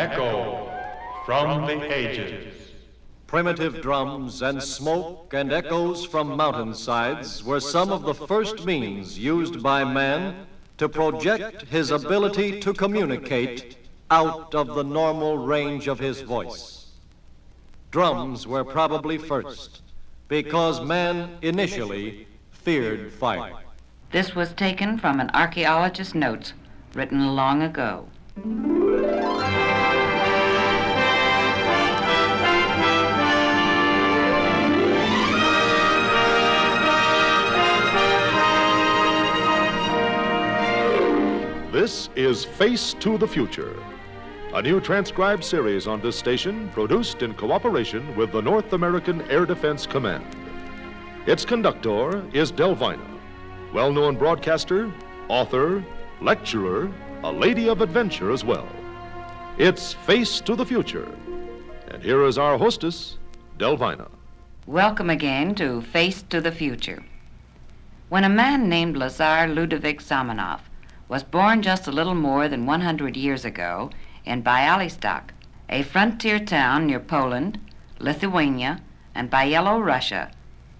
echo from the ages. Primitive drums and smoke and echoes from mountainsides were some of the first means used by man to project his ability to communicate out of the normal range of his voice. Drums were probably first, because man initially feared fire. This was taken from an archaeologist's notes written long ago. This is Face to the Future, a new transcribed series on this station produced in cooperation with the North American Air Defense Command. Its conductor is Delvina, well-known broadcaster, author, lecturer, a lady of adventure as well. It's Face to the Future. And here is our hostess, Delvina. Welcome again to Face to the Future. When a man named Lazar Ludovich Zamenhof was born just a little more than 100 years ago in Bialystok, a frontier town near Poland, Lithuania, and Byelorussia,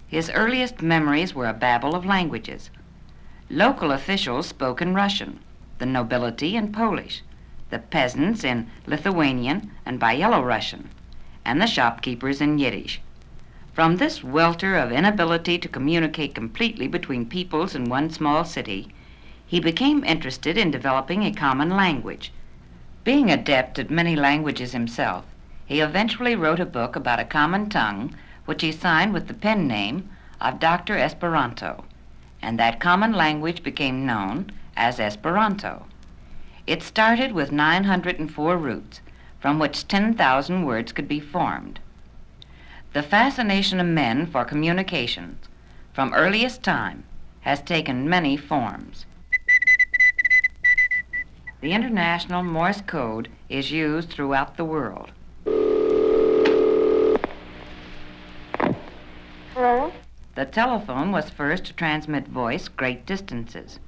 his earliest memories were a babble of languages. Local officials spoke in Russian, the nobility in Polish, the peasants in Lithuanian and Byelorussian, and the shopkeepers in Yiddish. From this welter of inability to communicate completely between peoples in one small city, he became interested in developing a common language. Being adept at many languages himself, he eventually wrote a book about a common tongue which he signed with the pen name of Dr. Esperanto, and that common language became known as Esperanto. It started with 904 roots, from which 10,000 words could be formed. The fascination of men for communications, from earliest time, has taken many forms. The International Morse Code is used throughout the world. Hello? The telephone was first to transmit voice great distances.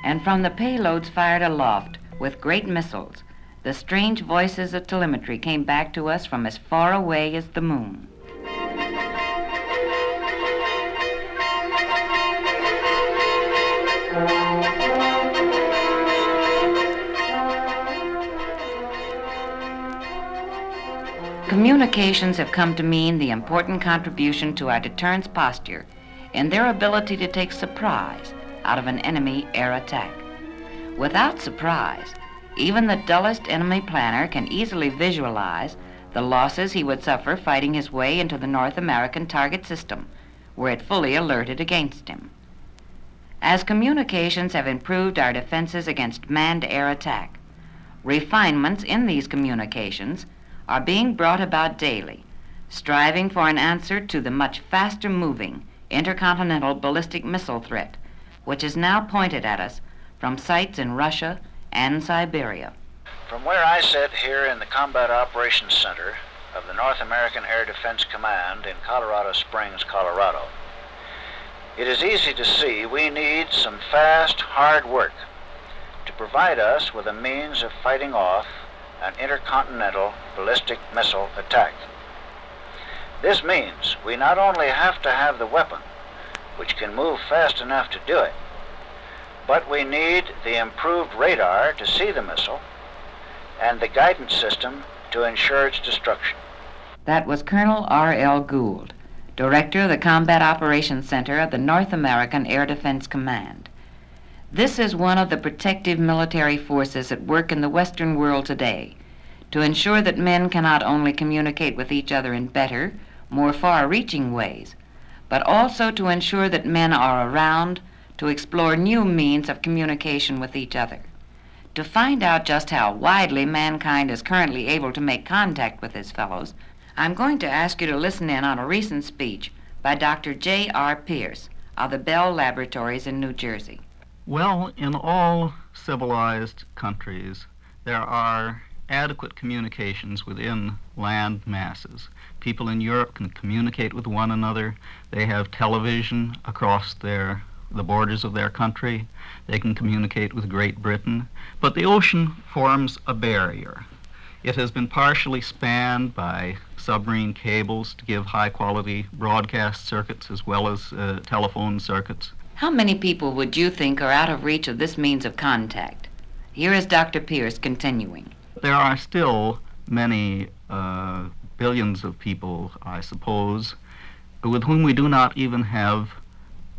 And from the payloads fired aloft with great missiles, the strange voices of telemetry came back to us from as far away as the moon. Communications have come to mean the important contribution to our deterrence posture in their ability to take surprise out of an enemy air attack. Without surprise, even the dullest enemy planner can easily visualize the losses he would suffer fighting his way into the North American target system, were it fully alerted against him. As communications have improved our defenses against manned air attack, refinements in these communications are being brought about daily, striving for an answer to the much faster moving intercontinental ballistic missile threat, which is now pointed at us from sites in Russia and Siberia. From where I sit here in the Combat Operations Center of the North American Air Defense Command in Colorado Springs, Colorado, it is easy to see we need some fast, hard work to provide us with a means of fighting off an intercontinental ballistic missile attack. This means we not only have to have the weapon, which can move fast enough to do it, but we need the improved radar to see the missile and the guidance system to ensure its destruction. That was Colonel R.L. Gould, Director of the Combat Operations Center of the North American Air Defense Command. This is one of the protective military forces at work in the Western world today to ensure that men can not only communicate with each other in better, more far-reaching ways, but also to ensure that men are around to explore new means of communication with each other. To find out just how widely mankind is currently able to make contact with his fellows, I'm going to ask you to listen in on a recent speech by Dr. J.R. Pierce of the Bell Laboratories in New Jersey. Well, in all civilized countries, there are adequate communications within land masses. People in Europe can communicate with one another. They have television across the borders of their country. They can communicate with Great Britain. But the ocean forms a barrier. It has been partially spanned by submarine cables to give high-quality broadcast circuits as well as telephone circuits. How many people would you think are out of reach of this means of contact? Here is Dr. Pierce continuing. There are still many billions of people, I suppose, with whom we do not even have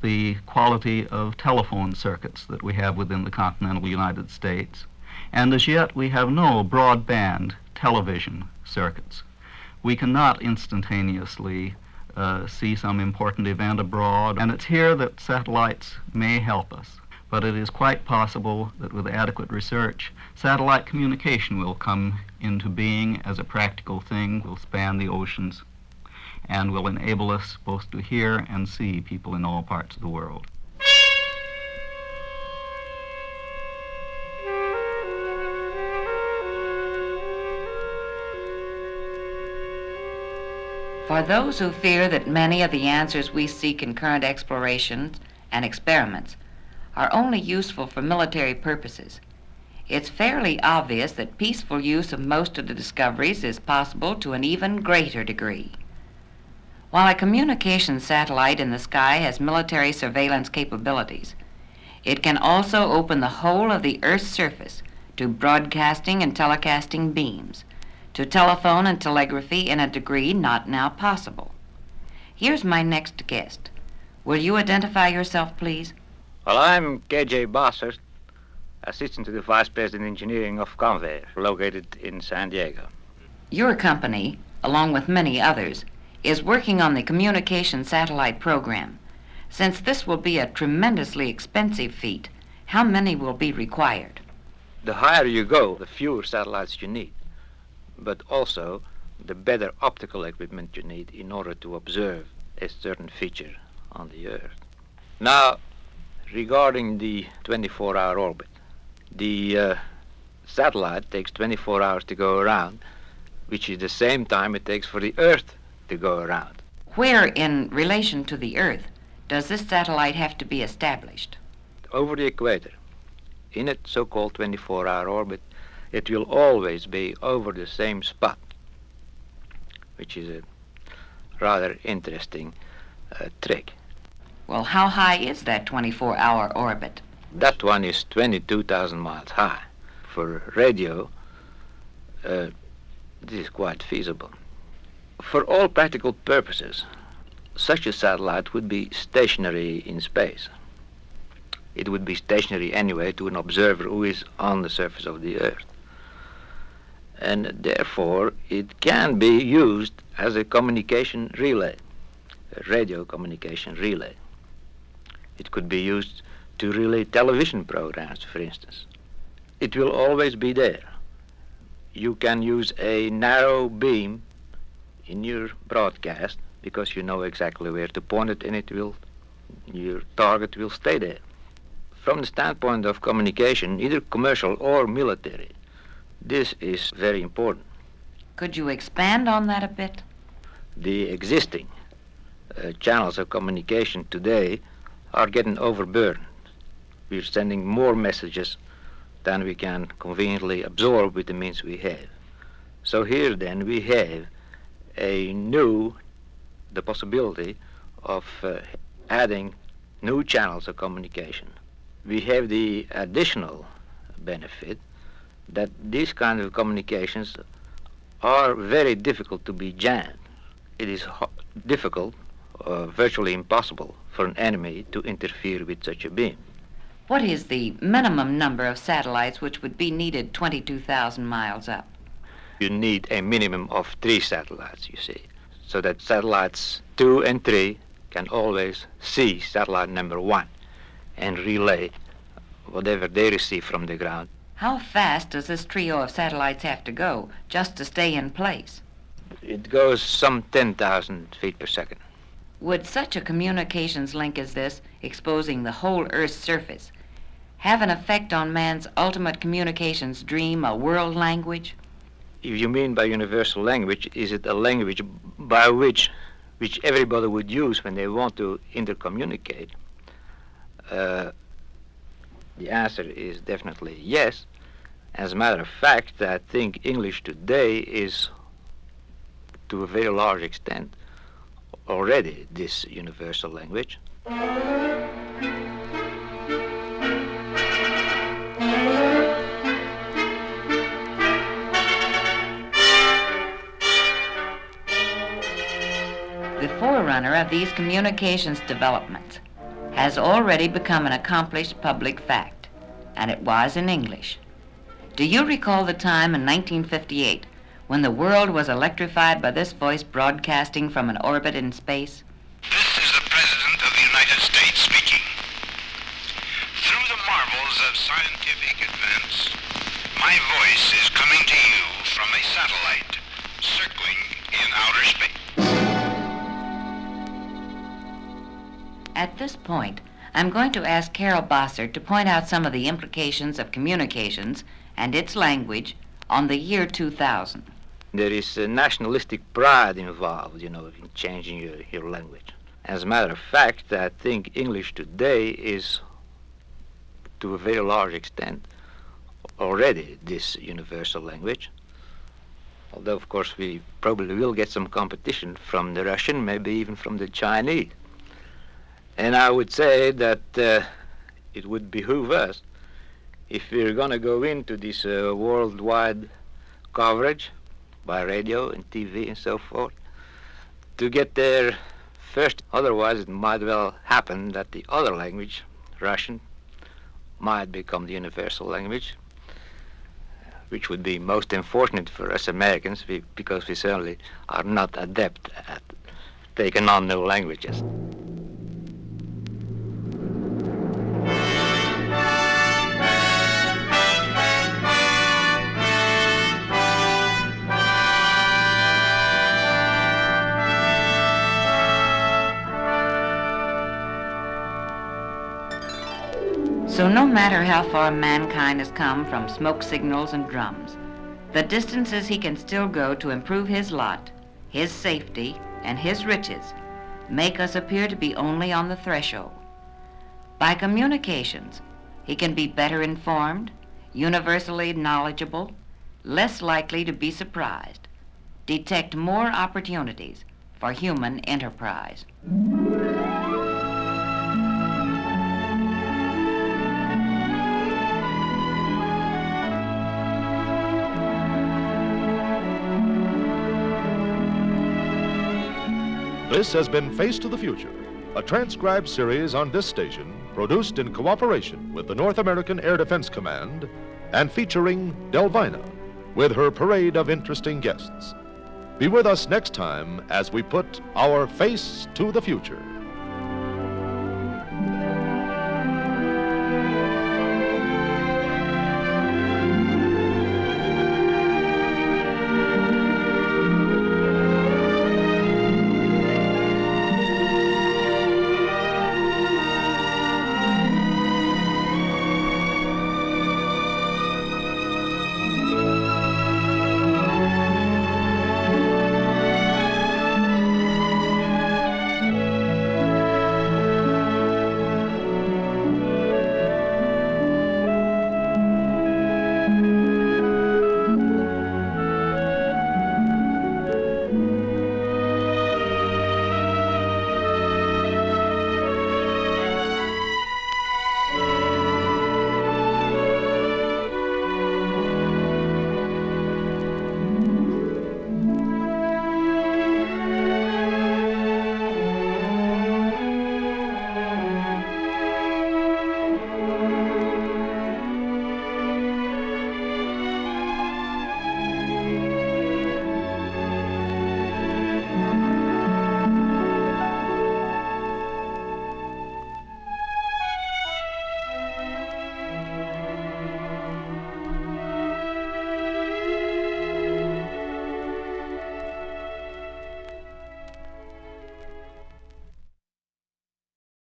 the quality of telephone circuits that we have within the continental United States. And as yet, we have no broadband television circuits. We cannot instantaneously see some important event abroad, and it's here that satellites may help us. But it is quite possible that with adequate research, satellite communication will come into being as a practical thing, will span the oceans, and will enable us both to hear and see people in all parts of the world. For those who fear that many of the answers we seek in current explorations and experiments are only useful for military purposes, it's fairly obvious that peaceful use of most of the discoveries is possible to an even greater degree. While a communications satellite in the sky has military surveillance capabilities, it can also open the whole of the Earth's surface to broadcasting and telecasting beams, to telephone and telegraphy in a degree not now possible. Here's my next guest. Will you identify yourself, please? Well, I'm K.J. Bassert, assistant to the Vice President Engineering of Convair, located in San Diego. Your company, along with many others, is working on the communication satellite program. Since this will be a tremendously expensive feat, how many will be required? The higher you go, the fewer satellites you need, but also the better optical equipment you need in order to observe a certain feature on the Earth. Now, regarding the 24-hour orbit, the satellite takes 24 hours to go around, which is the same time it takes for the Earth to go around. Where, in relation to the Earth, does this satellite have to be established? Over the equator. In a so-called 24-hour orbit, it will always be over the same spot, which is a rather interesting trick. Well, how high is that 24-hour orbit? That one is 22,000 miles high. For radio, this is quite feasible. For all practical purposes, such a satellite would be stationary in space. It would be stationary anyway to an observer who is on the surface of the Earth. And therefore, it can be used as a communication relay, a radio communication relay. It could be used to relay television programs, for instance. It will always be there. You can use a narrow beam in your broadcast because you know exactly where to point it, and your target will stay there. From the standpoint of communication, either commercial or military, this is very important. Could you expand on that a bit? The existing channels of communication today are getting overburdened. We're sending more messages than we can conveniently absorb with the means we have. So here then we have the possibility of adding new channels of communication. We have the additional benefit that these kind of communications are very difficult to be jammed. It is difficult, virtually impossible, for an enemy to interfere with such a beam. What is the minimum number of satellites which would be needed 22,000 miles up? You need a minimum of 3 satellites, you see, so that satellites 2 and 3 can always see satellite number 1 and relay whatever they receive from the ground. How fast does this trio of satellites have to go just to stay in place? It goes some 10,000 feet per second. Would such a communications link as this, exposing the whole Earth's surface, have an effect on man's ultimate communications dream, a world language? if you mean by universal language, is it a language by which everybody would use when they want to intercommunicate? The answer is definitely yes. As a matter of fact, I think English today is, to a very large extent, already this universal language. The forerunner of these communications developments has already become an accomplished public fact, and it was in English. Do you recall the time in 1958 when the world was electrified by this voice broadcasting from an orbit in space? This is the President of the United States speaking. Through the marvels of scientific advance, my voice is coming to you from a satellite circling in outer space. At this point, I'm going to ask Carol Bossert to point out some of the implications of communications and its language on the year 2000. There is a nationalistic pride involved, in changing your language. As a matter of fact, I think English today is, to a very large extent, already this universal language. Although, of course, we probably will get some competition from the Russian, maybe even from the Chinese. And I would say that it would behoove us, if we're going to go into this worldwide coverage by radio and TV and so forth, to get there first. Otherwise, it might well happen that the other language, Russian, might become the universal language, which would be most unfortunate for us Americans, because we certainly are not adept at taking on new languages. So no matter how far mankind has come from smoke signals and drums, the distances he can still go to improve his lot, his safety, and his riches make us appear to be only on the threshold. By communications, he can be better informed, universally knowledgeable, less likely to be surprised, detect more opportunities for human enterprise. This has been Face to the Future, a transcribed series on this station, produced in cooperation with the North American Air Defense Command and featuring Delvina with her parade of interesting guests. Be with us next time as we put our face to the future.